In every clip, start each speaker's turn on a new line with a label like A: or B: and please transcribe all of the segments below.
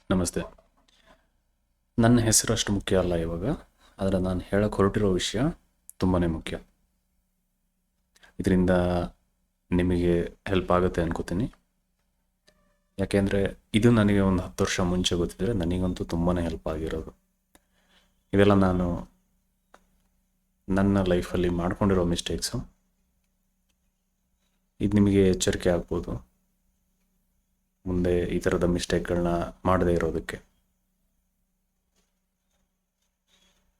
A: ನಮಸ್ತೆ. ನನ್ನ ಹೆಸರು ಅಷ್ಟು ಮುಖ್ಯ ಅಲ್ಲ ಇವಾಗ, ಆದರೆ ನಾನು ಹೇಳಕ್ಕೆ ಹೊರಟಿರೋ ವಿಷಯ ತುಂಬಾ ಮುಖ್ಯ. ಇದರಿಂದ ನಿಮಗೆ ಹೆಲ್ಪ್ ಆಗುತ್ತೆ ಅನ್ಕೋತೀನಿ. ಯಾಕೆಂದರೆ ಇದು ನನಗೆ ಒಂದು 10 ವರ್ಷ ಮುಂಚೆ ಗೊತ್ತಿದ್ದರೆ ನನಗಂತೂ ತುಂಬಾ ಹೆಲ್ಪ್ ಆಗಿರೋದು. ಇದೆಲ್ಲ ನಾನು ನನ್ನ ಲೈಫಲ್ಲಿ ಮಾಡ್ಕೊಂಡಿರೋ ಮಿಸ್ಟೇಕ್ಸು. ಇದು ನಿಮಗೆ ಎಚ್ಚರಿಕೆ ಆಗ್ಬೋದು ಮುಂದೆ ಈ ಥರದ ಮಿಸ್ಟೇಕ್ಗಳನ್ನ ಮಾಡದೇ ಇರೋದಕ್ಕೆ.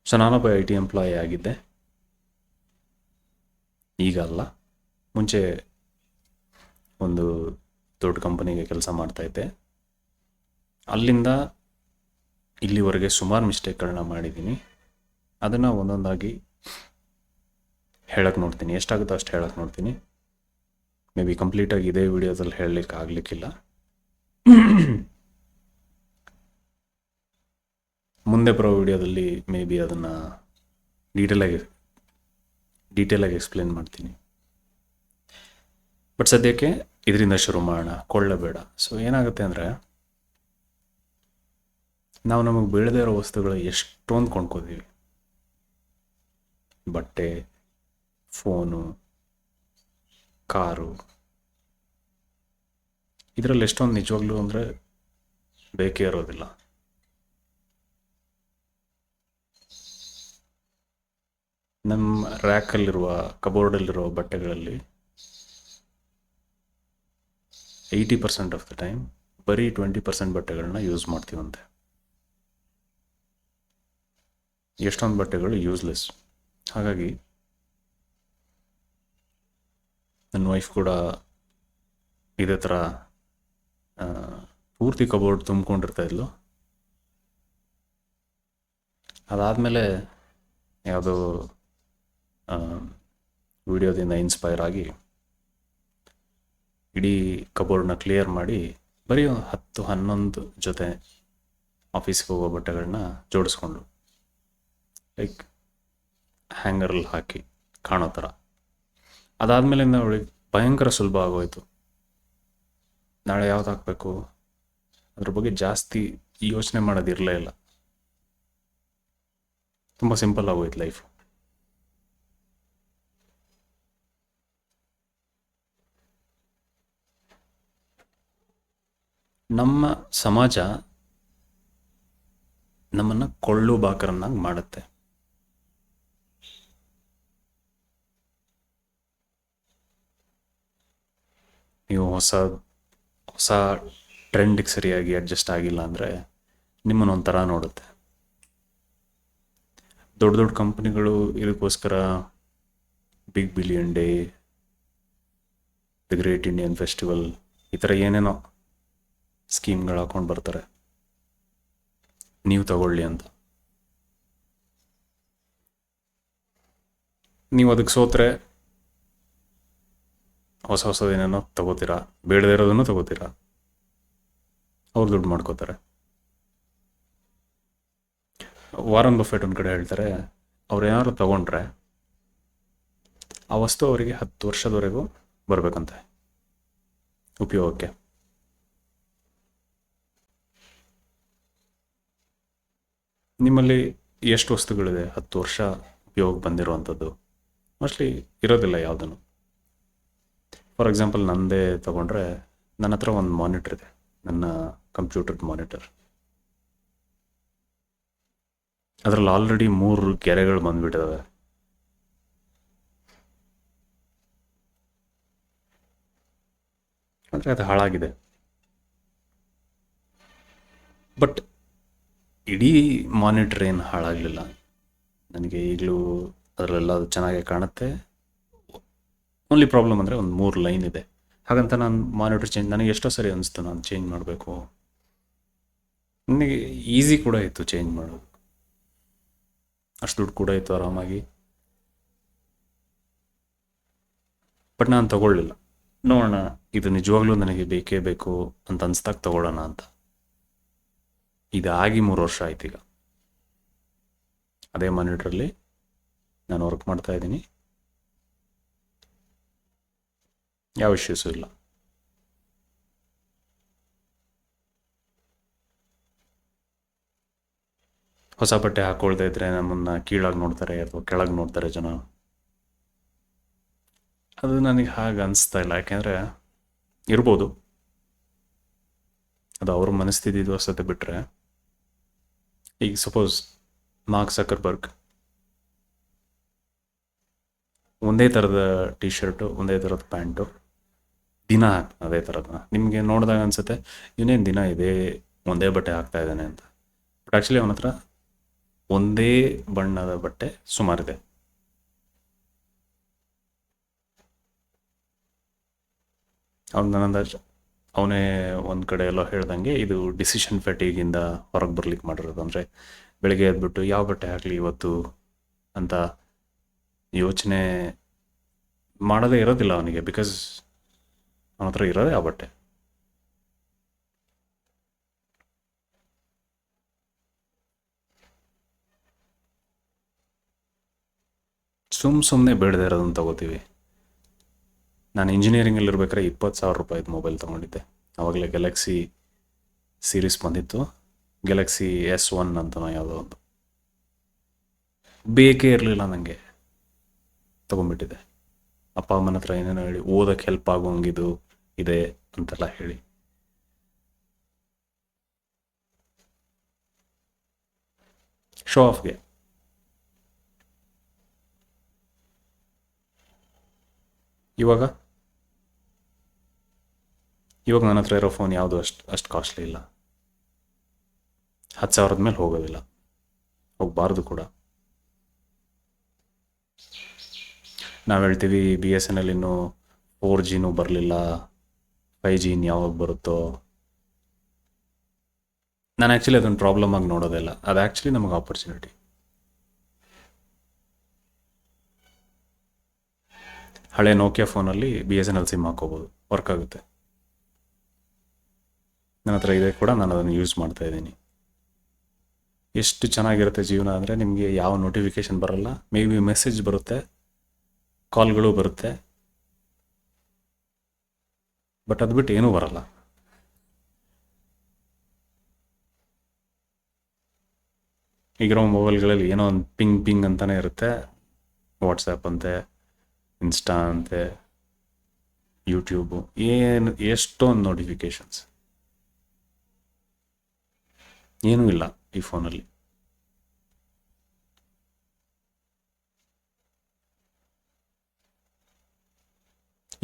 A: ಸೊ ನಾನೊಬ್ಬ IT ಎಂಪ್ಲಾಯಿ ಆಗಿದ್ದೆ. ಈಗ ಅಲ್ಲ, ಮುಂಚೆ ಒಂದು ದೊಡ್ಡ ಕಂಪನಿಗೆ ಕೆಲಸ ಮಾಡ್ತಾಯಿದ್ದೆ. ಅಲ್ಲಿಂದ ಇಲ್ಲಿವರೆಗೆ ಸುಮಾರು ಮಿಸ್ಟೇಕ್ಗಳನ್ನ ಮಾಡಿದ್ದೀನಿ. ಅದನ್ನು ಒಂದೊಂದಾಗಿ ಹೇಳಕ್ಕೆ ನೋಡ್ತೀನಿ, ಎಷ್ಟಾಗುತ್ತೋ ಅಷ್ಟು ಹೇಳಕ್ಕೆ ನೋಡ್ತೀನಿ. ಮೇ ಬಿ ಕಂಪ್ಲೀಟಾಗಿ ಇದೇ ವಿಡಿಯೋದಲ್ಲಿ ಹೇಳಲಿಕ್ಕೆ ಆಗಲಿಕ್ಕಿಲ್ಲ. ಮುಂದೆ ಬರೋ ವಿಡಿಯೋದಲ್ಲಿ ಮೇ ಬಿ ಅದನ್ನು ಡೀಟೇಲಾಗಿ ಎಕ್ಸ್ಪ್ಲೇನ್ ಮಾಡ್ತೀನಿ. ಬಟ್ ಸದ್ಯಕ್ಕೆ ಇದರಿಂದ ಶುರು ಮಾಡೋಣ, ಕೊಳ್ಳಬೇಡ. ಸೊ ಏನಾಗುತ್ತೆ ಅಂದರೆ, ನಾವು ನಮಗೆ ಬೀಳದೇ ಇರೋ ವಸ್ತುಗಳು ಎಷ್ಟೊಂದು ಕೊಂಡ್ಕೋತೀವಿ. ಬಟ್ಟೆ, ಫೋನು, ಕಾರು, ಇದರಲ್ಲಿ ಎಷ್ಟೊಂದು ನಿಜವಾಗ್ಲೂ ಅಂದರೆ ಬೇಕೇ ಇರೋದಿಲ್ಲ. ನಮ್ಮ ರ್ಯಾಕಲ್ಲಿರುವ, ಕಬೋರ್ಡಲ್ಲಿರುವ ಬಟ್ಟೆಗಳಲ್ಲಿ 80% ಆಫ್ ದ ಟೈಮ್ ಬರೀ 20% ಬಟ್ಟೆಗಳನ್ನ ಯೂಸ್ ಮಾಡ್ತೀವಂತೆ. ಎಷ್ಟೊಂದು ಬಟ್ಟೆಗಳು ಯೂಸ್ಲೆಸ್. ಹಾಗಾಗಿ ನನ್ನ ವೈಫ್ ಕೂಡ ಇದೇ ಥರ ಪೂರ್ತಿ ಕಬೋರ್ಡ್ ತುಂಬ್ಕೊಂಡಿರ್ತಾ ಇದ್ಲು. ಅದಾದಮೇಲೆ ಯಾವುದೋ ವಿಡಿಯೋದಿಂದ ಇನ್ಸ್ಪೈರ್ ಆಗಿ ಇಡೀ ಕಬೋರ್ಡ್ನ ಕ್ಲಿಯರ್ ಮಾಡಿ ಬರೀ 10-11 ಜೊತೆ ಆಫೀಸ್ಗೆ ಹೋಗೋ ಬಟ್ಟೆಗಳನ್ನ ಜೋಡಿಸ್ಕೊಂಡು, ಲೈಕ್ ಹ್ಯಾಂಗರಲ್ಲಿ ಹಾಕಿ ಕಾಣೋ ಥರ. ಅದಾದಮೇಲಿಂದ ಅವಳಿಗೆ ಭಯಂಕರ ಸುಲಭ ಆಗೋಯ್ತು. ನಾಳೆ ಯಾವ್ದು ಹಾಕಬೇಕು ಅದ್ರ ಬಗ್ಗೆ ಜಾಸ್ತಿ ಯೋಚನೆ ಮಾಡೋದಿರಲೇ ಇಲ್ಲ. ತುಂಬ ಸಿಂಪಲ್ ಆಗೋಯ್ತು ಲೈಫ್. ನಮ್ಮ ಸಮಾಜ ನಮ್ಮನ್ನು ಕೊಳ್ಳು ಬಾಕರನ್ನಾಗಿ ಮಾಡುತ್ತೆ. ನೀವು ಹೊಸ ಟ್ರೆಂಡಿಗೆ ಸರಿಯಾಗಿ ಅಡ್ಜಸ್ಟ್ ಆಗಿಲ್ಲ ಅಂದರೆ ನಿಮ್ಮನ್ನೊಂಥರ ನೋಡುತ್ತೆ. ದೊಡ್ಡ ದೊಡ್ಡ ಕಂಪ್ನಿಗಳು ಇದಕ್ಕೋಸ್ಕರ big billion day, the great Indian festival, ಈ ಥರ ಏನೇನೋ ಸ್ಕೀಮ್ಗಳು ಹಾಕೊಂಡು ಬರ್ತಾರೆ ನೀವು ತಗೊಳ್ಳಿ ಅಂತ. ನೀವು ಅದಕ್ಕೆ ಸೋತ್ರೆ ಹೊಸದೇನೇನೋ ತಗೋತೀರಾ, ಬೇಡದೇ ಇರೋದನ್ನು ತಗೋತೀರಾ, ಅವ್ರು ದುಡ್ಡು ಮಾಡ್ಕೋತಾರೆ. ವಾರನ್ ಬಫೆಟ್ ಒಂದು ಕಡೆ ಹೇಳ್ತಾರೆ, ಅವ್ರು ಏನಾದ್ರು ತಗೊಂಡ್ರೆ ಆ ವಸ್ತು ಅವರಿಗೆ 10 ವರ್ಷದವರೆಗೂ ಬರಬೇಕಂತೆ ಉಪಯೋಗಕ್ಕೆ. ನಿಮ್ಮಲ್ಲಿ ಎಷ್ಟು ವಸ್ತುಗಳಿದೆ 10 ವರ್ಷ ಉಪಯೋಗ ಬಂದಿರುವಂಥದ್ದು? ಮೋಸ್ಟ್ಲಿ ಇರೋದಿಲ್ಲ ಯಾವುದನ್ನು. ಫಾರ್ ಎಕ್ಸಾಂಪಲ್ ನನ್ನದೇ ತಗೊಂಡ್ರೆ, ನನ್ನ ಹತ್ರ ಒಂದು ಮಾನಿಟರ್ ಇದೆ, ನನ್ನ ಕಂಪ್ಯೂಟರ್ ಮಾನಿಟರ್. ಅದರಲ್ಲಿ ಆಲ್ರೆಡಿ 3 ಗೆರೆಗಳು ಬಂದ್ಬಿಟ್ಟಿದ್ದಾವೆ. ಅಂದರೆ ಅದು ಹಾಳಾಗಿದೆ. ಬಟ್ ಇಡೀ ಮಾನಿಟರ್ ಏನು ಹಾಳಾಗಲಿಲ್ಲ. ನನಗೆ ಈಗಲೂ ಅದರಲ್ಲೆಲ್ಲ ಅದು ಚೆನ್ನಾಗೇ ಕಾಣುತ್ತೆ. ಓನ್ಲಿ ಪ್ರಾಬ್ಲಮ್ ಅಂದರೆ ಒಂದು 3 ಲೈನ್ ಇದೆ. ಹಾಗಂತ ನಾನು ಮಾನಿಟರ್ ನನಗೆ ಎಷ್ಟೋ ಸರಿ ಅನಿಸ್ತು ನಾನು ಚೇಂಜ್ ಮಾಡಬೇಕು. ನನಗೆ ಈಸಿ ಕೂಡ ಇತ್ತು ಚೇಂಜ್ ಮಾಡೋದು, ಅಷ್ಟು ದುಡ್ಡು ಕೂಡ ಇತ್ತು ಆರಾಮಾಗಿ. ಬಟ್ ನಾನು ತಗೊಳ್ಳಿಲ್ಲ. ನೋಡೋಣ, ಇದು ನಿಜವಾಗ್ಲೂ ನನಗೆ ಬೇಕೇ ಬೇಕು ಅಂತ ಅನಿಸ್ದಾಗ ತಗೊಳ್ಳೋಣ ಅಂತ. ಇದಾಗಿ 3 ವರ್ಷ ಆಯ್ತು. ಈಗ ಅದೇ ಮಾನಿಟ್ರಲ್ಲಿ ನಾನು ವರ್ಕ್ ಮಾಡ್ತಾ ಇದ್ದೀನಿ, ಯಾವ ಇಶ್ಯೂಸು ಇಲ್ಲ. ಹೊಸ ಬಟ್ಟೆ ಹಾಕೊಳ್ತಾ ಇದ್ರೆ ನಮ್ಮನ್ನು ಕೀಳಾಗಿ ನೋಡ್ತಾರೆ ಅಥವಾ ಕೆಳಗೆ ನೋಡ್ತಾರೆ ಜನ. ಅದು ನನಗೆ ಹಾಗೆ ಅನಿಸ್ತಾ ಇಲ್ಲ. ಯಾಕೆಂದರೆ ಇರ್ಬೋದು, ಅದು ಅವ್ರ ಮನಸ್ಥಿತಿ ದೋಸತೆ ಬಿಟ್ಟರೆ. ಈಗ ಸಪೋಸ್ ಮಾರ್ಕ್ ಜಕರ್ಬರ್ಗ್ ಒಂದೇ ಥರದ ಟಿ ಶರ್ಟು, ಒಂದೇ ಥರದ ಪ್ಯಾಂಟು ದಿನ ಅದೇ ಥರದ, ನಿಮಗೆ ನೋಡಿದಾಗ ಅನಿಸುತ್ತೆ ಇವನೇನು ದಿನ ಇದೇ ಒಂದೇ ಬಟ್ಟೆ ಹಾಕ್ತಾ ಇದ್ದಾನೆ ಅಂತ. ಬಟ್ ಆ್ಯಕ್ಚುಲಿ ಅವನ ಹತ್ರ ಒಂದೇ ಬಣ್ಣದ ಬಟ್ಟೆ ಸುಮಾರಿದೆ. ಅವ್ನು ನನ್ನಂದಾಜು ಅವನೇ ಒಂದು ಕಡೆ ಎಲ್ಲೋ ಹೇಳ್ದಂಗೆ ಇದು ಡಿಸಿಷನ್ ಫೆಟಿಗಿಂದ ಹೊರಗೆ ಬರ್ಲಿಕ್ಕೆ ಮಾಡಿರೋದು. ಅಂದರೆ ಬೆಳಗ್ಗೆ ಎದ್ಬಿಟ್ಟು ಯಾವ ಬಟ್ಟೆ ಹಾಕಲಿ ಇವತ್ತು ಅಂತ ಯೋಚನೆ ಮಾಡೋದೇ ಇರೋದಿಲ್ಲ ಅವನಿಗೆ. ಬಿಕಾಸ್ ಅವನ ಹತ್ರ ಇರೋದೇ ಆ ಬಟ್ಟೆ. ಸುಮ್ಮನೆ ಬೇಡದೇ ಇರೋದನ್ನು ತಗೋತೀವಿ. ನಾನು ಇಂಜಿನಿಯರಿಂಗಲ್ಲಿ ಇರ್ಬೇಕಾದ್ರೆ 20,000 ರೂಪಾಯಿದು ಮೊಬೈಲ್ ತೊಗೊಂಡಿದ್ದೆ. ಆವಾಗಲೇ ಗ್ಯಾಲಕ್ಸಿ ಸೀರೀಸ್ ಬಂದಿತ್ತು, ಗ್ಯಾಲಕ್ಸಿ S1 ಅಂತ ಯಾವುದೋ ಒಂದು. ಬೇಕೇ ಇರಲಿಲ್ಲ ನನಗೆ, ತೊಗೊಂಡ್ಬಿಟ್ಟಿದ್ದೆ. ಅಪ್ಪ ಅಮ್ಮನ ಹತ್ರ ಏನೇನೋ ಹೇಳಿ ಓದೋಕ್ಕೆ ಹೆಲ್ಪ್ ಆಗೋಂಗಿದು ಇದೆ ಅಂತೆಲ್ಲ ಹೇಳಿ. ಶೋ ಆಫ್ಗೆ. ಇವಾಗ ನನ್ನ ಹತ್ರ ಇರೋ ಫೋನ್ ಯಾವುದು ಅಷ್ಟು ಕಾಸ್ಟ್ಲಿ ಇಲ್ಲ. 10,000 ಮೇಲೆ ಹೋಗೋದಿಲ್ಲ, ಹೋಗಬಾರ್ದು ಕೂಡ. ನಾವು ಹೇಳ್ತೀವಿ BSNL ಇನ್ನೂ 4Gನೂ ಬರಲಿಲ್ಲ, 5G ಯಾವಾಗ ಬರುತ್ತೋ. ನಾನು ಆ್ಯಕ್ಚುಲಿ ಅದನ್ನು ಪ್ರಾಬ್ಲಮ್ ಆಗಿ ನೋಡೋದಿಲ್ಲ. ಅದು ಆ್ಯಕ್ಚುಲಿ ನಮಗೆ ಆಪರ್ಚುನಿಟಿ. ಹಳೆ ನೋಕಿಯಾ ಫೋನಲ್ಲಿ BSNL ಸಿಮ್ ಹಾಕೋಬೋದು, ವರ್ಕ್ ಆಗುತ್ತೆ. ನನ್ನ ಹತ್ರ ಇದೆ ಕೂಡ, ನಾನು ಅದನ್ನು ಯೂಸ್ ಮಾಡ್ತಾ ಇದ್ದೀನಿ. ಎಷ್ಟು ಚೆನ್ನಾಗಿರುತ್ತೆ ಜೀವನ ಅಂದರೆ, ನಿಮಗೆ ಯಾವ ನೋಟಿಫಿಕೇಷನ್ ಬರಲ್ಲ, ಮೇ ಬಿ ಮೆಸೇಜ್ ಬರುತ್ತೆ, ಕಾಲ್ಗಳು ಬರುತ್ತೆ, ಬಟ್ ಅದು ಬಿಟ್ಟು ಏನೂ ಬರಲ್ಲ. ಈಗಿರೋ ಮೊಬೈಲ್ಗಳಲ್ಲಿ ಏನೋ ಒಂದು ಪಿಂಗ್ ಅಂತಲೇ ಇರುತ್ತೆ. ವಾಟ್ಸಪ್ ಅಂತೆ, ಇನ್ಸ್ಟಾ ಅಂತೆ, ಯೂಟ್ಯೂಬು, ಎಷ್ಟೊಂದು ನೋಟಿಫಿಕೇಷನ್ಸ್. ಏನೂ ಇಲ್ಲ ಈ ಫೋನಲ್ಲಿ.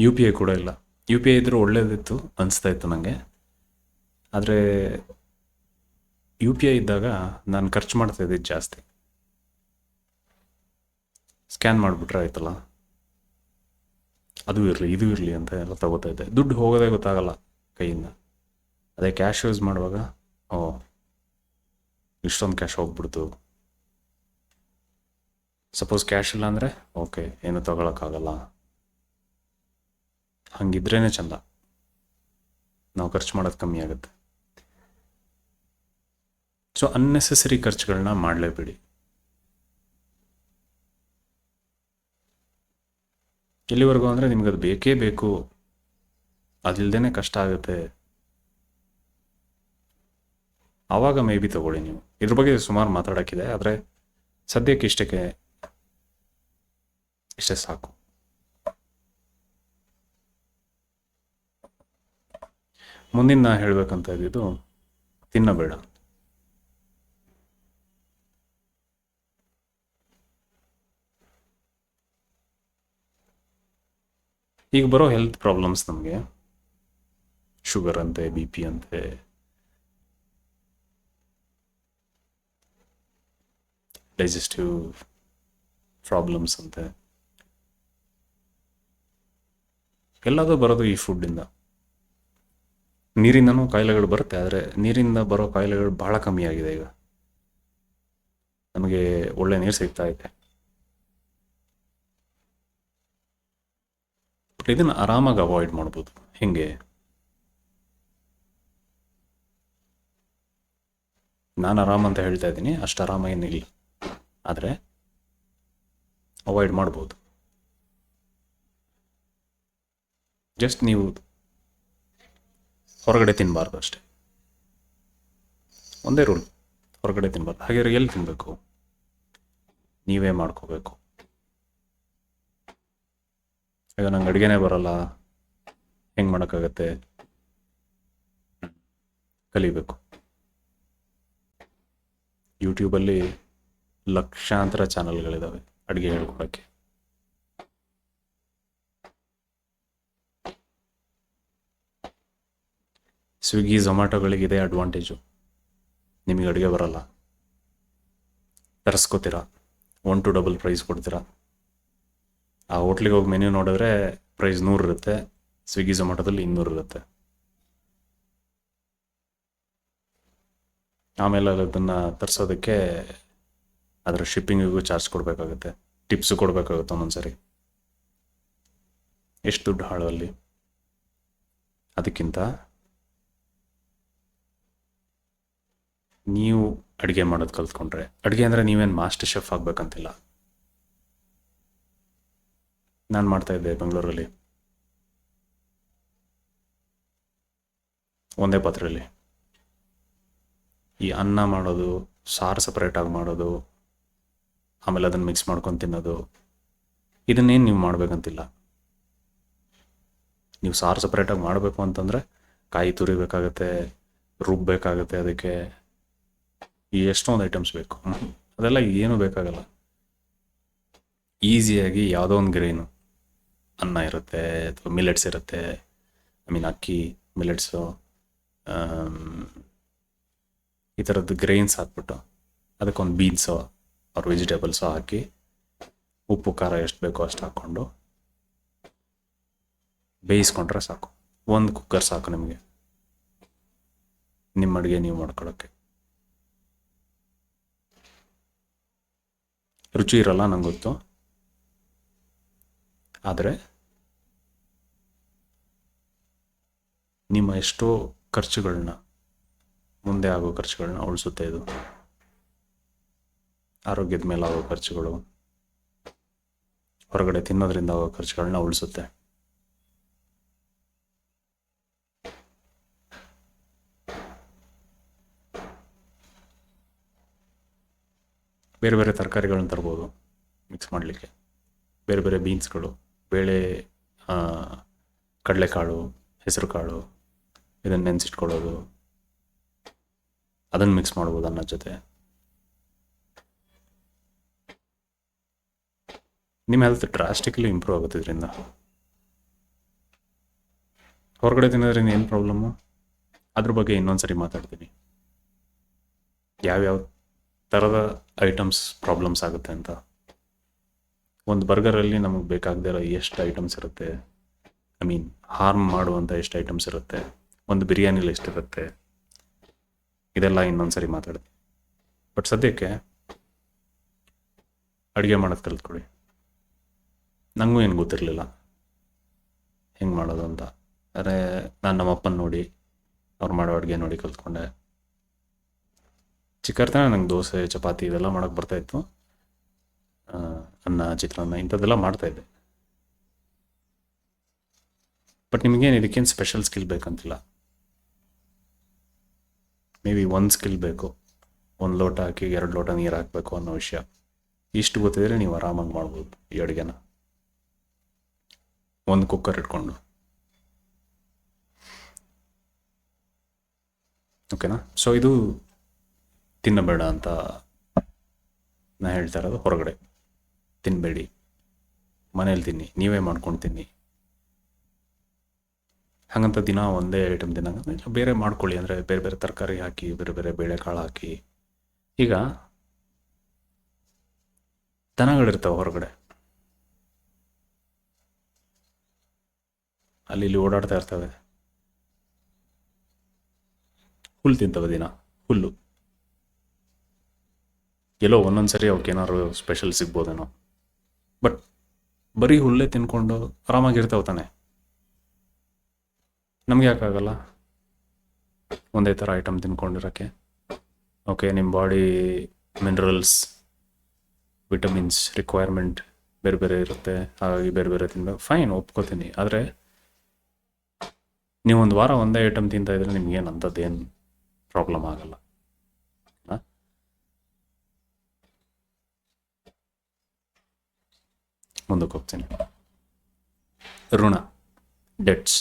A: UPI ಕೂಡ ಇಲ್ಲ. UPI ಇದ್ರೂ ಒಳ್ಳೇದಿತ್ತು ಅನಿಸ್ತಾ ಇತ್ತು ನನಗೆ. ಆದರೆ UPI ಇದ್ದಾಗ ನಾನು ಖರ್ಚು ಮಾಡ್ತಾ ಇದ್ದಿದ್ದು ಜಾಸ್ತಿ. ಸ್ಕ್ಯಾನ್ ಮಾಡಿಬಿಟ್ರೆ ಆಯ್ತಲ್ಲ, ಅದು ಇರಲಿ ಇದು ಇರಲಿ ಅಂತ ಎಲ್ಲ ತಗೋತಾ ಇದ್ದೆ. ದುಡ್ಡು ಹೋಗೋದೇ ಗೊತ್ತಾಗಲ್ಲ ಕೈಯಿಂದ. ಅದೇ ಕ್ಯಾಶ್ ಯೂಸ್ ಮಾಡುವಾಗ ಇಷ್ಟೊಂದು ಕ್ಯಾಶ್ ಹೋಗ್ಬಿಡ್ತು. ಸಪೋಸ್ ಕ್ಯಾಶ್ ಇಲ್ಲ ಅಂದರೆ ಓಕೆ, ಏನು ತಗೊಳಕ್ಕಾಗಲ್ಲ. ಹಂಗಿದ್ರೇ ಚಂದ, ನಾವು ಖರ್ಚು ಮಾಡೋದು ಕಮ್ಮಿ ಆಗುತ್ತೆ. ಸೊ ಅನ್ನೆಸೆಸರಿ ಖರ್ಚುಗಳನ್ನ ಮಾಡಲೇಬೇಡಿ. ಎಲ್ಲಿವರೆಗೂ ಅಂದರೆ ನಿಮ್ಗೆ ಅದು ಬೇಕೇ ಬೇಕು, ಅದಿಲ್ಲದೇ ಕಷ್ಟ ಆಗುತ್ತೆ, ಆವಾಗ ಮೇ ಬಿ ತಗೊಳ್ಳಿ ನೀವು. ಇದ್ರ ಬಗ್ಗೆ ಸುಮಾರು ಮಾತಾಡೋಕ್ಕಿದೆ, ಆದರೆ ಸದ್ಯಕ್ಕೆ ಇಷ್ಟೇ ಸಾಕು. ಮುಂದಿನ ನಾ ಹೇಳಬೇಕಂತ ಇದ್ದಿದ್ದು ತಿನ್ನಬೇಡ. ಈಗ ಬರೋ ಹೆಲ್ತ್ ಪ್ರಾಬ್ಲಮ್ಸ್ ನಮಗೆ ಶುಗರ್ ಅಂತೆ, BP ಅಂತೆ, ಡೈಜೆಸ್ಟಿವ್ ಪ್ರಾಬ್ಲಮ್ಸ್ ಅಂತೆ, ಎಲ್ಲದೂ ಬರೋದು ಈ ಫುಡ್ಡಿಂದ. ನೀರಿಂದನೂ ಕಾಯಿಲೆಗಳು ಬರುತ್ತೆ, ಆದರೆ ನೀರಿಂದ ಬರೋ ಕಾಯಿಲೆಗಳು ಭಾಳ ಕಮ್ಮಿ ಆಗಿದೆ ಈಗ. ನಮಗೆ ಒಳ್ಳೆ ನೀರು ಸಿಗ್ತಾ ಇದೆ. ಬಟ್ ಇದನ್ನು ಆರಾಮಾಗಿ ಅವಾಯ್ಡ್ ಮಾಡ್ಬೋದು. ಹಿಂಗೆ ನಾನು ಆರಾಮ ಅಂತ ಹೇಳ್ತಾ ಇದ್ದೀನಿ, ಅಷ್ಟು ಆರಾಮ ಏನಿಲ್ಲ, ಆದರೆ ಅವಾಯ್ಡ್ ಮಾಡ್ಬೋದು. ಜಸ್ಟ್ ನೀವು ಹೊರಗಡೆ ತಿನ್ನಬಾರ್ದು ಅಷ್ಟೇ. ಒಂದೇ ರೂಲ್, ಹೊರಗಡೆ ತಿನ್ಬಾರ್ದು. ಹಾಗೆ ಎಲ್ಲಿ ತಿನ್ನಬೇಕು? ನೀವೇ ಮಾಡ್ಕೋಬೇಕು. ಈಗ ನಂಗೆ ಅಡುಗೆನೇ ಬರಲ್ಲ, ಹೆಂಗೆ ಮಾಡೋಕ್ಕಾಗತ್ತೆ? ಕಲಿಬೇಕು. ಯೂಟ್ಯೂಬಲ್ಲಿ ಲಕ್ಷಾಂತರ ಚಾನಲ್ಗಳಿದ್ದಾವೆ ಅಡುಗೆ ಹೇಳ್ಕೊಡೋಕ್ಕೆ. ಸ್ವಿಗ್ಗಿ ಝೊಮ್ಯಾಟೊಗಳಿಗೆ ಇದೇ ಅಡ್ವಾಂಟೇಜು. ನಿಮಗೆ ಅಡುಗೆ ಬರಲ್ಲ, ತರಿಸ್ಕೋತೀರಾ, 1 to ಡಬಲ್ ಪ್ರೈಸ್ ಕೊಡ್ತೀರಾ. ಆ ಹೋಟ್ಲಿಗೆ ಹೋಗಿ ಮೆನ್ಯೂ ನೋಡಿದ್ರೆ ಪ್ರೈಸ್ 100 ಇರುತ್ತೆ, ಸ್ವಿಗ್ಗಿ ಝೊಮ್ಯಾಟೊದಲ್ಲಿ 200 ಇರುತ್ತೆ. ಆಮೇಲೆ ಅದನ್ನು ತರಿಸೋದಕ್ಕೆ ಅದರ ಶಿಪ್ಪಿಂಗಿಗೂ ಚಾರ್ಜ್ ಕೊಡಬೇಕಾಗುತ್ತೆ, ಟಿಪ್ಸು ಕೊಡಬೇಕಾಗುತ್ತೆ ಒಂದೊಂದ್ಸರಿ. ಎಷ್ಟು ದುಡ್ಡು ಹಾಳು ಅಲ್ಲಿ. ಅದಕ್ಕಿಂತ ನೀವು ಅಡುಗೆ ಮಾಡೋದು ಕಲ್ತ್ಕೊಂಡ್ರೆ, ಅಡುಗೆ ಅಂದರೆ ನೀವೇನು ಮಾಸ್ಟರ್ ಶೆಫ್ ಆಗಬೇಕಂತಿಲ್ಲ. ನಾನು ಮಾಡ್ತಾಯಿದ್ದೆ ಬೆಂಗಳೂರಲ್ಲಿ, ಒಂದೇ ಪಾತ್ರೆಯಲ್ಲಿ ಈ ಅನ್ನ ಮಾಡೋದು, ಸಾರು ಸಪ್ರೇಟಾಗಿ ಮಾಡೋದು, ಆಮೇಲೆ ಅದನ್ನು ಮಿಕ್ಸ್ ಮಾಡ್ಕೊಂಡು ತಿನ್ನೋದು, ಇದನ್ನೇನು ನೀವು ಮಾಡಬೇಕಂತಿಲ್ಲ. ನೀವು ಸಾರು ಸಪ್ರೇಟಾಗಿ ಮಾಡಬೇಕು ಅಂತಂದರೆ ಕಾಯಿ ತುರಿಬೇಕಾಗತ್ತೆ, ರುಬ್ಬಬೇಕಾಗತ್ತೆ, ಅದಕ್ಕೆ ಎಷ್ಟೊಂದು ಐಟಮ್ಸ್ ಬೇಕು. ಅದೆಲ್ಲ ಏನೂ ಬೇಕಾಗಲ್ಲ. ಈಸಿಯಾಗಿ ಯಾವುದೋ ಒಂದು ಗ್ರೈನು, ಅನ್ನ ಇರುತ್ತೆ ಅಥವಾ ಮಿಲೆಟ್ಸ್ ಇರುತ್ತೆ, ಅಕ್ಕಿ, ಮಿಲೆಟ್ಸು, ಈ ಥರದ್ದು ಗ್ರೈನ್ಸ್ ಹಾಕ್ಬಿಟ್ಟು ಅದಕ್ಕೊಂದು ಬೀನ್ಸು ಅವ್ರ ವೆಜಿಟೇಬಲ್ಸು ಹಾಕಿ, ಉಪ್ಪು ಖಾರ ಎಷ್ಟು ಬೇಕೋ ಅಷ್ಟು ಹಾಕ್ಕೊಂಡು ಬೇಯಿಸ್ಕೊಂಡ್ರೆ ಸಾಕು. ಒಂದು ಕುಕ್ಕರ್ ಸಾಕು ನಿಮಗೆ ನಿಮ್ಮ ಅಡುಗೆ ನೀವು ಮಾಡ್ಕೊಳ್ಳೋಕ್ಕೆ. ರುಚಿ ಇರಲ್ಲ ನಂಗೆ ಗೊತ್ತು, ಆದರೆ ನಿಮ್ಮ ಎಷ್ಟೋ ಖರ್ಚುಗಳನ್ನ, ಮುಂದೆ ಆಗೋ ಖರ್ಚುಗಳನ್ನ ಉಳಿಸುತ್ತೆ ಇದು. ಆರೋಗ್ಯದ ಮೇಲೆ ಆಗೋ ಖರ್ಚುಗಳು, ಹೊರಗಡೆ ತಿನ್ನೋದ್ರಿಂದ ಆಗೋ ಖರ್ಚುಗಳನ್ನ ಉಳಿಸುತ್ತೆ. ಬೇರೆ ಬೇರೆ ತರಕಾರಿಗಳನ್ನ ತರ್ಬೋದು ಮಿಕ್ಸ್ ಮಾಡಲಿಕ್ಕೆ. ಬೇರೆ ಬೇರೆ ಬೀನ್ಸ್ಗಳು, ಬೇಳೆ, ಕಡಲೆಕಾಳು, ಹೆಸರು ಕಾಳು, ಇದನ್ನು ನೆನೆಸಿಟ್ಕೊಳ್ಳೋದು, ಅದನ್ನು ಮಿಕ್ಸ್ ಮಾಡ್ಬೋದು ಅನ್ನೋ ಜೊತೆ. ನಿಮ್ಮ ಹೆಲ್ತ್ ಡ್ರಾಸ್ಟಿಕಲಿ ಇಂಪ್ರೂವ್ ಆಗುತ್ತೆ ಇದರಿಂದ. ಹೊರಗಡೆ ತಿನ್ನೋದ್ರಿಂದ ಏನು ಪ್ರಾಬ್ಲಮ್ಮು, ಅದ್ರ ಬಗ್ಗೆ ಇನ್ನೊಂದು ಸರಿ ಮಾತಾಡ್ತೀನಿ, ಯಾವ್ಯಾವ ಥರದ ಐಟಮ್ಸ್ ಪ್ರಾಬ್ಲಮ್ಸ್ ಆಗುತ್ತೆ ಅಂತ. ಒಂದು ಬರ್ಗರಲ್ಲಿ ನಮಗೆ ಬೇಕಾಗದೇ ಇರೋ ಎಷ್ಟು ಐಟಮ್ಸ್ ಇರುತ್ತೆ, ಹಾರ್ಮ್ ಮಾಡುವಂಥ ಎಷ್ಟು ಐಟಮ್ಸ್ ಇರುತ್ತೆ, ಒಂದು ಬಿರಿಯಾನಿಲಿ ಎಷ್ಟಿರುತ್ತೆ, ಇದೆಲ್ಲ ಇನ್ನೊಂದು ಸರಿ ಮಾತಾಡ್ತೀನಿ. ಬಟ್ ಸದ್ಯಕ್ಕೆ ಅಡುಗೆ ಮಾಡೋದು ಕಲ್ತ್ಕೊಳ್ಳಿ. ನನಗೂ ಏನು ಗೊತ್ತಿರಲಿಲ್ಲ ಹೆಂಗೆ ಮಾಡೋದು ಅಂತ. ಆದರೆ ನಾನು ನಮ್ಮಪ್ಪನ ನೋಡಿ, ಅವ್ರು ಮಾಡೋ ಅಡುಗೆ ನೋಡಿ ಕಲ್ತ್ಕೊಂಡೆ. ಚಿಕ್ಕರ್ತನ ನಂಗೆ ದೋಸೆ, ಚಪಾತಿ ಇದೆಲ್ಲ ಮಾಡೋಕ್ಕೆ ಬರ್ತಾಯಿತ್ತು. ಅನ್ನ, ಚಿತ್ರಾನ್ನ ಇಂಥದ್ದೆಲ್ಲ ಮಾಡ್ತಾಯಿದ್ದೆ. ಬಟ್ ನಿಮಗೇನು ಇದಕ್ಕೇನು ಸ್ಪೆಷಲ್ ಸ್ಕಿಲ್ ಬೇಕಂತಿಲ್ಲ. ಮೇ ಬಿ ಒಂದು ಸ್ಕಿಲ್ ಬೇಕು, 1 ಲೋಟ ಹಾಕಿ 2 ಲೋಟ ನೀರು ಹಾಕಬೇಕು ಅನ್ನೋ ವಿಷಯ. ಇಷ್ಟು ಗೊತ್ತಿದ್ರೆ ನೀವು ಆರಾಮಾಗಿ ಮಾಡ್ಬೋದು ಈ ಅಡುಗೆನ. ಒಂದು ಕುಕ್ಕರ್ ಇಟ್ಕೊಂಡು, ಓಕೆನಾ? ಸೊ ಇದು ತಿನ್ನಬೇಡ ಅಂತ ನಾ ಹೇಳ್ತಾ ಇರೋದು. ಹೊರಗಡೆ ತಿನ್ನಬೇಡಿ, ಮನೇಲಿ ತಿನ್ನಿ, ನೀವೇ ಮಾಡ್ಕೊಂಡು ತಿನ್ನಿ. ಹಾಗಂತ ದಿನ ಒಂದೇ ಐಟಮ್ ತಿನ್ನಂಗೆ ಬೇರೆ ಮಾಡ್ಕೊಳ್ಳಿ. ಅಂದರೆ ಬೇರೆ ಬೇರೆ ತರಕಾರಿ ಹಾಕಿ, ಬೇರೆ ಬೇರೆ ಬೇಳೆಕಾಳು ಹಾಕಿ. ಈಗ ದನಗಳಿರ್ತಾವೆ ಹೊರಗಡೆ, ಅಲ್ಲಿ ಇಲ್ಲಿ ಓಡಾಡ್ತಾ ಇರ್ತವೆ, ಹುಲ್ಲು ತಿಂತವೆ ದಿನ, ಹುಲ್ಲು. ಎಲ್ಲೋ ಒಂದೊಂದು ಸರಿ ಅವಕ್ಕೇನಾದ್ರು ಸ್ಪೆಷಲ್ ಸಿಗ್ಬೋದೇನೋ, ಬಟ್ ಬರೀ ಹುಲ್ಲೇ ತಿನ್ಕೊಂಡು ಆರಾಮಾಗಿರ್ತಾವೆ ತಾನೆ. ನಮಗೆ ಯಾಕಾಗಲ್ಲ ಒಂದೇ ಥರ ಐಟಮ್ ತಿನ್ಕೊಂಡಿರೋಕ್ಕೆ? ಓಕೆ, ನಿಮ್ಮ ಬಾಡಿ ಮಿನರಲ್ಸ್, ವಿಟಮಿನ್ಸ್ ರಿಕ್ವೈರ್ಮೆಂಟ್ ಬೇರೆ ಬೇರೆ ಇರುತ್ತೆ, ಹಾಗಾಗಿ ಬೇರೆ ಬೇರೆ ತಿನ್ಬೇಕು, ಫೈನ್, ಒಪ್ಕೋತೀನಿ. ಆದರೆ ನೀವು ಒಂದು ವಾರ ಒಂದೇ ಐಟಮ್ ತಿಂತಾ ಇದ್ರೆ ನಿಮ್ಗೇನು ಅಂಥದ್ದೇನು ಪ್ರಾಬ್ಲಮ್ ಆಗಲ್ಲ. ಮುಂದಕ್ಕೆ ಹೋಗ್ತೀನಿ. ಋಣ, ಡೆಟ್ಸ್.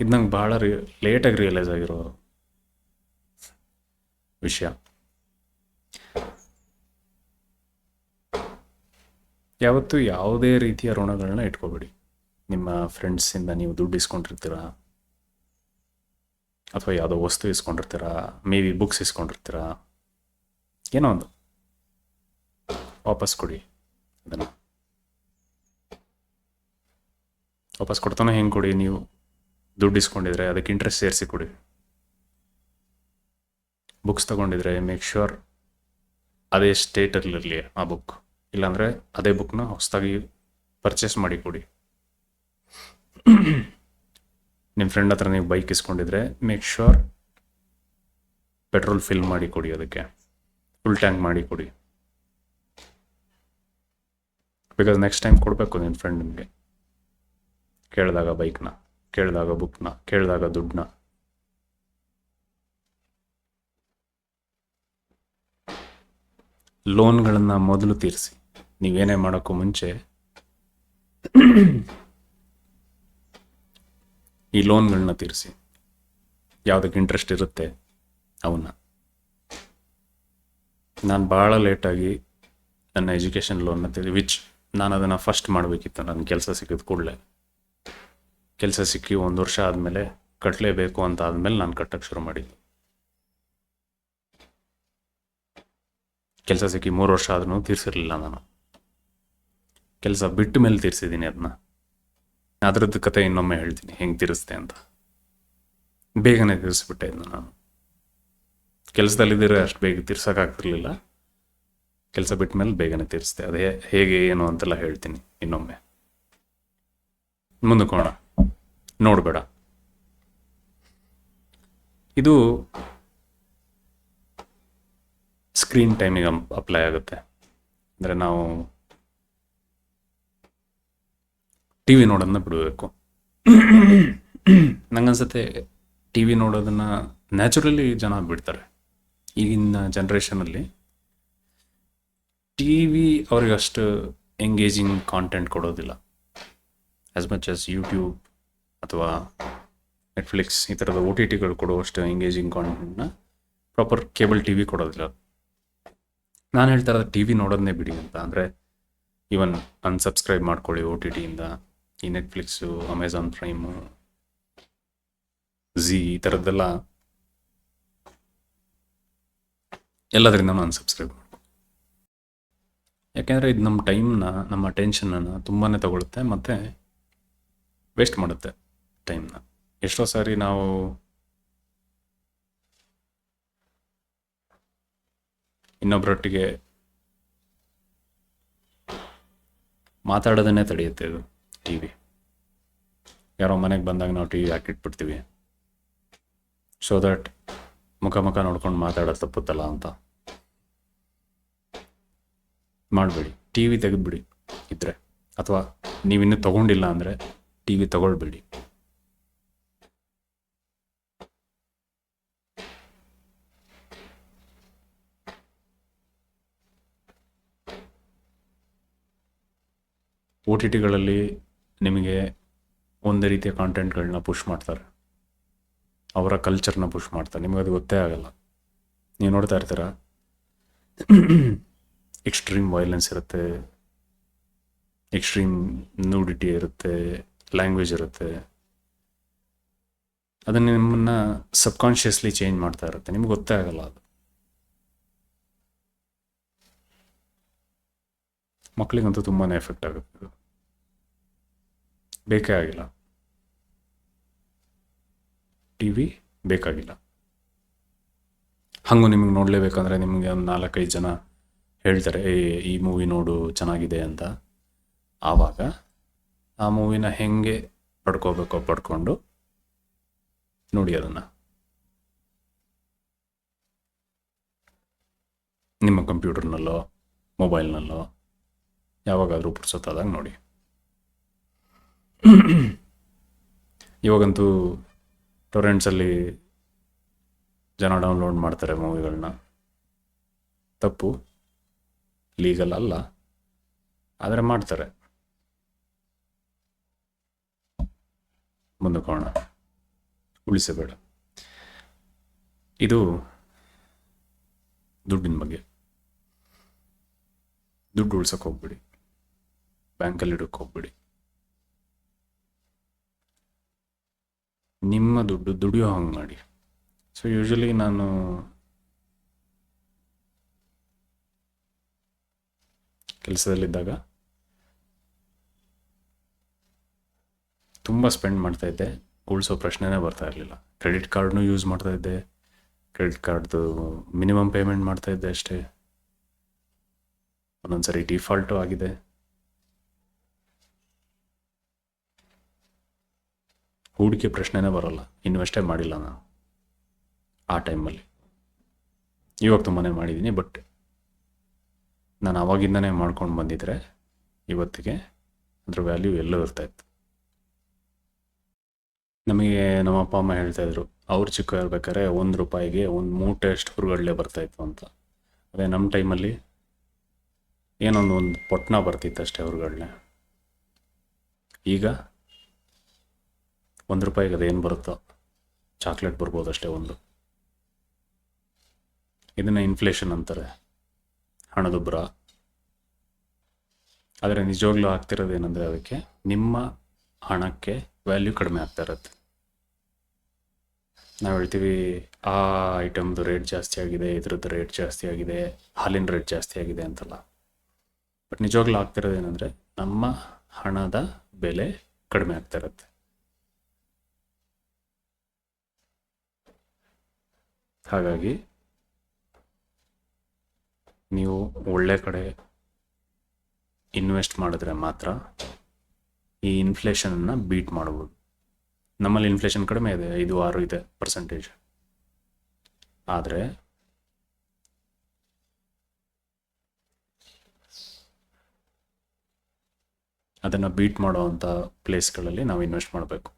A: ಇದು ನಂಗೆ ಭಾಳ ಲೇಟಾಗಿ ರಿಯಲೈಸ್ ಆಗಿರೋ ವಿಷಯ. ಯಾವತ್ತೂ ಯಾವುದೇ ರೀತಿಯ ಋಣಗಳನ್ನ ಇಟ್ಕೋಬೇಡಿ. ನಿಮ್ಮ ಫ್ರೆಂಡ್ಸಿಂದ ನೀವು ದುಡ್ಡು ಇಸ್ಕೊಂಡಿರ್ತೀರಾ, ಅಥವಾ ಯಾವುದೋ ವಸ್ತು ಇಸ್ಕೊಂಡಿರ್ತೀರಾ, ಮೇ ಬಿ ಬುಕ್ಸ್ ಇಸ್ಕೊಂಡಿರ್ತೀರಾ, ಏನೋ ಒಂದು ವಾಪಸ್ ಕೊಡಿ. ಅದನ್ನು ವಾಪಸ್ ಕೊಡ್ತಾನೆ ಹೆಂಗೆ ಕೊಡಿ? ನೀವು ದುಡ್ಡು ಇಸ್ಕೊಂಡಿದ್ರೆ ಅದಕ್ಕೆ ಇಂಟ್ರೆಸ್ಟ್ ಸೇರಿಸಿ ಕೊಡಿ. ಬುಕ್ಸ್ ತೊಗೊಂಡಿದ್ರೆ ಮೇಕ್ ಶ್ಯೂರ್ ಅದೇ ಸ್ಟೇಟಲ್ಲಿರಲಿ ಆ ಬುಕ್, ಇಲ್ಲಾಂದರೆ ಅದೇ ಬುಕ್ನ ಹೊಸದಾಗಿ ಪರ್ಚೇಸ್ ಮಾಡಿ ಕೊಡಿ. ನಿಮ್ಮ ಫ್ರೆಂಡ್ ಹತ್ರ ನೀವು ಬೈಕ್ ಇಸ್ಕೊಂಡಿದ್ರೆ ಮೇಕ್ ಶ್ಯೂರ್ ಪೆಟ್ರೋಲ್ ಫಿಲ್ ಮಾಡಿ ಕೊಡಿ, ಅದಕ್ಕೆ ಫುಲ್ ಟ್ಯಾಂಕ್ ಮಾಡಿ ಕೊಡಿ. ಬಿಕಾಸ್ ನೆಕ್ಸ್ಟ್ ಟೈಮ್ ಕೊಡಬೇಕು ನಿನ್ನ ಫ್ರೆಂಡ್ ನಿಮಗೆ ಕೇಳಿದಾಗ ಬೈಕ್ನ, ಕೇಳಿದಾಗ ಬುಕ್ನ, ಕೇಳಿದಾಗ ದುಡ್ಡನ್ನ. ಲೋನ್ಗಳನ್ನು ಮೊದಲು ತೀರಿಸಿ. ನೀವೇನೇ ಮಾಡೋಕ್ಕೂ ಮುಂಚೆ ಈ ಲೋನ್ಗಳನ್ನ ತೀರಿಸಿ. ಯಾವುದಕ್ಕೆ ಇಂಟ್ರೆಸ್ಟ್ ಇರುತ್ತೆ ಅವನ್ನ. ನಾನು ಭಾಳ ಲೇಟಾಗಿ ನನ್ನ ಎಜುಕೇಷನ್ ಲೋನ್ನ ವಿಚ್ ನಾನು ಅದನ್ನು ಫಸ್ಟ್ ಮಾಡಬೇಕಿತ್ತು. ನನ್ನ ಕೆಲಸ ಸಿಕ್ಕಿದ ಕೂಡಲೇ, ಕೆಲಸ ಸಿಕ್ಕಿ 1 ವರ್ಷ ಆದಮೇಲೆ ಕಟ್ಟಲೇಬೇಕು ಅಂತ ಆದಮೇಲೆ ನಾನು ಕಟ್ಟಕ್ಕೆ ಶುರು ಮಾಡಿದ್ದು. ಕೆಲಸ ಸಿಕ್ಕಿ 3 ವರ್ಷ ಆದ್ರೂ ತೀರಿಸಿರಲಿಲ್ಲ. ನಾನು ಕೆಲಸ ಬಿಟ್ಟ ಮೇಲೆ ತೀರಿಸಿದ್ದೀನಿ ಅದನ್ನ. ಅದರದ್ದು ಕತೆ ಇನ್ನೊಮ್ಮೆ ಹೇಳ್ತೀನಿ ಹೆಂಗೆ ತೀರಿಸ್ತೆ ಅಂತ. ಬೇಗನೆ ತೀರಿಸ್ಬಿಟ್ಟೆ ಇದನ್ನ ನಾನು. ಕೆಲಸದಲ್ಲಿದ್ದರೆ ಅಷ್ಟು ಬೇಗ ತೀರ್ಸೋಕ್ಕಾಗ್ತಿರ್ಲಿಲ್ಲ. ಕೆಲಸ ಬಿಟ್ಟ ಮೇಲೆ ಬೇಗನೆ ತೀರಿಸ್ತೆ. ಅದೇ ಹೇಗೆ ಏನು ಅಂತೆಲ್ಲ ಹೇಳ್ತೀನಿ ಇನ್ನೊಮ್ಮೆ. ಮುಂದಕ್ಕೆ ಹೋಗೋಣ. ನೋಡಬೇಡ. ಇದು ಸ್ಕ್ರೀನ್ ಟೈಮಿಗೆ ಅಪ್ಲೈ ಆಗುತ್ತೆ. ಅಂದರೆ ನಾವು ಟಿ ವಿ ನೋಡೋದನ್ನ ಬಿಡಬೇಕು. ನಂಗನ್ಸುತ್ತೆ ಟಿ ವಿ ನೋಡೋದನ್ನು ನ್ಯಾಚುರಲಿ ಜನ ಬಿಡ್ತಾರೆ. ಈಗಿನ ಜನ್ರೇಷನಲ್ಲಿ ಟಿ ವಿ ಅವ್ರಿಗೆ ಅಷ್ಟು ಎಂಗೇಜಿಂಗ್ ಕಾಂಟೆಂಟ್ ಕೊಡೋದಿಲ್ಲ. ಆ್ಯಸ್ ಮಚ್ ಆಸ್ ಯೂಟ್ಯೂಬ್ ಅಥವಾ ನೆಟ್ಫ್ಲಿಕ್ಸ್ ಈ ಥರದ ಒ ಟಿ ಟಿಗಳು ಕೊಡುವಷ್ಟು ಎಂಗೇಜಿಂಗ್ ಕಾಂಟೆಂಟ್ನ ಪ್ರಾಪರ್ ಕೇಬಲ್ ಟಿ ವಿ ಕೊಡೋದಿಲ್ಲ. ನಾನು ಹೇಳ್ತಾ ಇರೋದು ಟಿ ವಿ ನೋಡೋದನ್ನೇ ಬಿಡಿ ಅಂತ. ಅಂದರೆ ಈವನ್ ಅನ್ಸಬ್ಸ್ಕ್ರೈಬ್ ಮಾಡ್ಕೊಳ್ಳಿ ಒ ಟಿ ಟಿಯಿಂದ. ಈ ನೆಟ್ಫ್ಲಿಕ್ಸು, ಅಮೆಝಾನ್ ಪ್ರೈಮು, ಝೀ ಈ ಥರದ್ದೆಲ್ಲ ಎಲ್ಲದರಿಂದನೂ ಅನ್ಸಬ್ಸ್ಕ್ರೈಬ್ ಮಾಡ್ಕೊ. ಯಾಕೆಂದರೆ ಇದು ನಮ್ಮ ಟೈಮ್ನ, ನಮ್ಮ ಅಟೆನ್ಷನನ್ನು ತುಂಬಾ ತಗೊಳುತ್ತೆ ಮತ್ತು ವೇಸ್ಟ್ ಮಾಡುತ್ತೆ ಟೈಮ್ನ. ಎಷ್ಟೋ ಸಾರಿ ನಾವು ಇನ್ನೊಬ್ಬರೊಟ್ಟಿಗೆ ಮಾತಾಡೋದನ್ನೇ ತಡೆಯುತ್ತೆ ಇದು ಟಿ ವಿ. ಯಾರೋ ಮನೆಗೆ ಬಂದಾಗ ನಾವು ಟಿ ವಿ ಹಾಕಿಟ್ಬಿಡ್ತೀವಿ, ಸೊ ದಟ್ ಮುಖ ನೋಡ್ಕೊಂಡು ಮಾತಾಡೋದು ತಪ್ಪುತ್ತಲ್ಲ ಅಂತ. ಮಾಡಬೇಡಿ. ಟಿ ವಿ ತೆಗೆದುಬಿಡಿ ಇದ್ದರೆ, ಅಥವಾ ನೀವಿನ್ನೂ ತೊಗೊಂಡಿಲ್ಲ ಅಂದರೆ ಟಿ ವಿ ತೊಗೊಳ್ಬೇಡಿ. ಒ ಟಿ ಟಿಗಳಲ್ಲಿ ನಿಮಗೆ ಒಂದೇ ರೀತಿಯ ಕಾಂಟೆಂಟ್ಗಳನ್ನ ಪುಷ್ ಮಾಡ್ತಾರೆ, ಅವರ ಕಲ್ಚರ್ನ ಪುಷ್ ಮಾಡ್ತಾರೆ. ನಿಮಗೆ ಅದು ಗೊತ್ತೇ ಆಗಲ್ಲ. ನೀವು ನೋಡ್ತಾ ಇರ್ತೀರ, ಎಕ್ಸ್ಟ್ರೀಮ್ ವೈಲೆನ್ಸ್ ಇರುತ್ತೆ, ಎಕ್ಸ್ಟ್ರೀಮ್ ನ್ಯೂಡಿಟಿ ಇರುತ್ತೆ, ಲ್ಯಾಂಗ್ವೇಜ್ ಇರುತ್ತೆ. ಅದನ್ನು ನಿಮ್ಮನ್ನು ಸಬ್ಕಾನ್ಷಿಯಸ್ಲಿ ಚೇಂಜ್ ಮಾಡ್ತಾ ಇರುತ್ತೆ, ನಿಮ್ಗೆ ಗೊತ್ತೇ ಆಗಲ್ಲ ಅದು. ಮಕ್ಕಳಿಗಂತೂ ತುಂಬಾ ಎಫೆಕ್ಟ್ ಆಗುತ್ತೆ ಇದು. ಬೇಕೇ ಆಗಿಲ್ಲ, ಟಿ ವಿ ಬೇಕಾಗಿಲ್ಲ. ಹಾಗೂ ನಿಮಗೆ ನೋಡಲೇಬೇಕಂದ್ರೆ ನಿಮಗೆ ಒಂದು 4-5 ಜನ ಹೇಳ್ತಾರೆ, ಈ ಮೂವಿ ನೋಡು ಚೆನ್ನಾಗಿದೆ ಅಂತ. ಆವಾಗ ಆ ಮೂವಿನ ಹೆಂಗೆ ಪಡ್ಕೋಬೇಕೋ ಪಡ್ಕೊಂಡು ನೋಡಿ ಅದನ್ನು. ನಿಮ್ಮ ಕಂಪ್ಯೂಟರ್ನಲ್ಲೋ ಮೊಬೈಲ್ನಲ್ಲೋ ಯಾವಾಗಾದರೂ ಪುರ್ಸೊತ್ತಾದಾಗ ನೋಡಿ. ಇವಾಗಂತೂ ಟೊರೆಂಟ್ಸಲ್ಲಿ ಜನ ಡೌನ್ಲೋಡ್ ಮಾಡ್ತಾರೆ ಮೂವಿಗಳನ್ನ. ತಪ್ಪು, ಲೀಗಲ್ ಅಲ್ಲ, ಆದರೆ ಮಾಡ್ತಾರೆ. ಮುಂದಕ್ಕೋಣ, ಉಳಿಸಬೇಡ. ಇದು ದುಡ್ಡಿನ ಬಗ್ಗೆ. ದುಡ್ಡು ಉಳ್ಸೋಕೆ ಹೋಗ್ಬಿಡಿ, ಬ್ಯಾಂಕಲ್ಲಿ ಇಡೋಕ್ಕೆ ಹೋಗ್ಬಿಡಿ. ನಿಮ್ಮ ದುಡ್ಡು ದುಡಿಯೋ ಹಂಗೆ ಮಾಡಿ. ಸೊ ಯೂಶ್ವಲಿ ನಾನು ಕೆಲಸದಲ್ಲಿದ್ದಾಗ ತುಂಬ ಸ್ಪೆಂಡ್ ಮಾಡ್ತಾಯಿದ್ದೆ, ಉಳಿಸೋ ಪ್ರಶ್ನೆನೇ ಬರ್ತಾ ಇರಲಿಲ್ಲ. ಕ್ರೆಡಿಟ್ ಕಾರ್ಡ್ನೂ ಯೂಸ್ ಮಾಡ್ತಾಯಿದ್ದೆ, ಕ್ರೆಡಿಟ್ ಕಾರ್ಡ್ದು ಮಿನಿಮಮ್ ಪೇಮೆಂಟ್ ಮಾಡ್ತಾಯಿದ್ದೆ ಅಷ್ಟೇ. ಒಂದೊಂದು ಸರಿ ಡಿಫಾಲ್ಟು ಆಗಿದೆ. ಹೂಡಿಕೆ ಪ್ರಶ್ನೆನೇ ಬರೋಲ್ಲ, ಇನ್ವೆಸ್ಟೇ ಮಾಡಿಲ್ಲ ನಾನು ಆ ಟೈಮಲ್ಲಿ. ಇವಾಗ ತುಂಬಾ ಮಾಡಿದ್ದೀನಿ, ಬಟ್ ನಾನು ಆವಾಗಿಂದನೇ ಮಾಡ್ಕೊಂಡು ಬಂದಿದ್ರೆ ಇವತ್ತಿಗೆ ಅದ್ರ ವ್ಯಾಲ್ಯೂ ಎಲ್ಲೋ ಇರ್ತಾಯಿತ್ತು. ನಮಗೆ ನಮ್ಮ ಅಪ್ಪ ಅಮ್ಮ ಹೇಳ್ತಾಯಿದ್ರು, ಅವ್ರು ಚಿಕ್ಕ ಇರ್ಬೇಕಾದ್ರೆ ₹1 ಒಂದು ಮೂಟೆ ಅಷ್ಟು ಹುರುಗಡಲೆ ಬರ್ತಾಯಿತ್ತು ಅಂತ. ಅದೇ ನಮ್ಮ ಟೈಮಲ್ಲಿ ಒಂದು ಪೊಟ್ನ ಬರ್ತಿತ್ತು ಅಷ್ಟೇ ಹುರುಗಡಲೆ. ಈಗ ₹1 ಅದೇನು ಬರುತ್ತೋ ಚಾಕ್ಲೇಟ್ ಬರ್ಬೋದು ಅಷ್ಟೇ ಒಂದು. ಇದನ್ನು ಇನ್ಫ್ಲೇಷನ್ ಅಂತಾರೆ, ಹಣದುಬ್ಬರ. ಆದರೆ ನಿಜವಾಗ್ಲೂ ಆಗ್ತಿರೋದೇನೆಂದರೆ ಅದಕ್ಕೆ ನಿಮ್ಮ ಹಣಕ್ಕೆ ವ್ಯಾಲ್ಯೂ ಕಡಿಮೆ ಆಗ್ತಾ ಇರುತ್ತೆ. ನಾವು ಹೇಳ್ತೀವಿ ಆ ಐಟಮ್ದು ರೇಟ್ ಜಾಸ್ತಿ ಆಗಿದೆ, ಇದ್ರದ್ದು ರೇಟ್ ಜಾಸ್ತಿ ಆಗಿದೆ, ಹಾಲಿನ ರೇಟ್ ಜಾಸ್ತಿ ಆಗಿದೆ ಅಂತಲ್ಲ. ಬಟ್ ನಿಜವಾಗ್ಲೂ ಆಗ್ತಿರೋದೇನೆಂದರೆ ನಮ್ಮ ಹಣದ ಬೆಲೆ ಕಡಿಮೆ ಆಗ್ತಾ ಇರುತ್ತೆ. ಹಾಗಾಗಿ ನೀವು ಒಳ್ಳೆ ಕಡೆ ಇನ್ವೆಸ್ಟ್ ಮಾಡಿದ್ರೆ ಮಾತ್ರ ಈ ಇನ್ಫ್ಲೇಷನನ್ನು ಬೀಟ್ ಮಾಡ್ಬೋದು. ನಮ್ಮಲ್ಲಿ ಇನ್ಫ್ಲೇಷನ್ ಕಡಿಮೆ ಇದೆ, 5-6 ಇದೆ ಪರ್ಸೆಂಟೇಜ್. ಆದರೆ ಅದನ್ನು ಬೀಟ್ ಮಾಡೋವಂಥ ಪ್ಲೇಸ್ಗಳಲ್ಲಿ ನಾವು ಇನ್ವೆಸ್ಟ್ ಮಾಡಬೇಕು.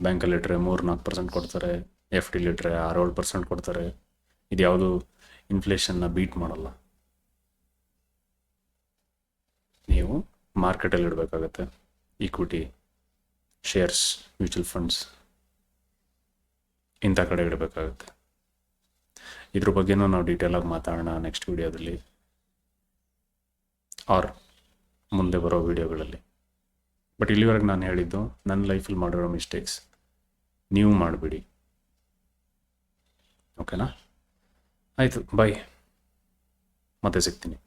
A: ಬ್ಯಾಂಕಲ್ಲಿಟ್ಟರೆ 3-4% ಕೊಡ್ತಾರೆ, FDಲಿಟ್ಟರೆ 6-7% ಕೊಡ್ತಾರೆ. ಇದು ಯಾವುದು ಇನ್ಫ್ಲೇಷನ್ನ ಬೀಟ್ ಮಾಡಲ್ಲ. ನೀವು ಮಾರ್ಕೆಟಲ್ಲಿ ಇಡಬೇಕಾಗತ್ತೆ, ಈಕ್ವಿಟಿ, ಶೇರ್ಸ್, ಮ್ಯೂಚುವಲ್ ಫಂಡ್ಸ್ ಇಂಥ ಕಡೆ ಇಡಬೇಕಾಗತ್ತೆ. ಇದ್ರ ಬಗ್ಗೆನೂ ನಾವು ಡೀಟೇಲಾಗಿ ಮಾತಾಡೋಣ ನೆಕ್ಸ್ಟ್ ವಿಡಿಯೋದಲ್ಲಿ ಆರ್ ಮುಂದೆ ಬರೋ ವಿಡಿಯೋಗಳಲ್ಲಿ. ಬಟ್ ಇಲ್ಲಿವರೆಗೆ ನಾನು ಹೇಳಿದ್ದು ನನ್ನ ಲೈಫಲ್ಲಿ ಮಾಡಿರೋ ಮಿಸ್ಟೇಕ್ಸ್ ನೀವು ಮಾಡಿಬಿಡಿ. ಓಕೆನಾ? ಆಯಿತು, ಬಾಯ್, ಮತ್ತೆ ಸಿಗ್ತೀನಿ.